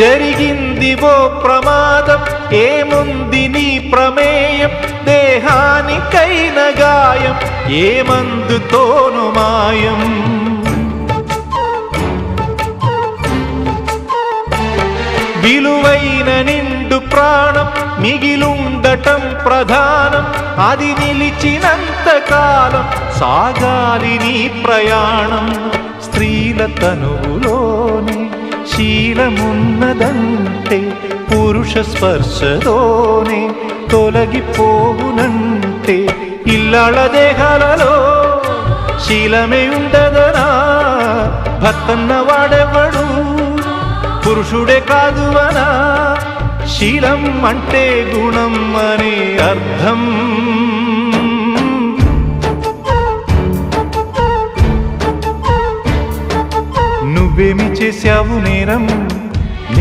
జరిగిందివో ప్రమాదం ఏముంది నీ ప్రమేయం దేహానికైన గాయం ఏ మందుతోను మాయం విలువైన నిండు ప్రాణం మిగిలుండటం ప్రధానం అది నిలిచినంత కాలం సాగాలి నీ ప్రయాణం స్త్రీల తనువులోనే శీలమున్నదంటే పురుష స్పర్శతోనే తొలగిపోవునంటే ఇల్లాళ దేహాలలో శీలమే ఉండదనా భర్తన్న వాడెవడు పురుషుడే కాదు అనా శీలం అంటే గుణం అనే అర్థం నువ్వేమి చేశావు నేరం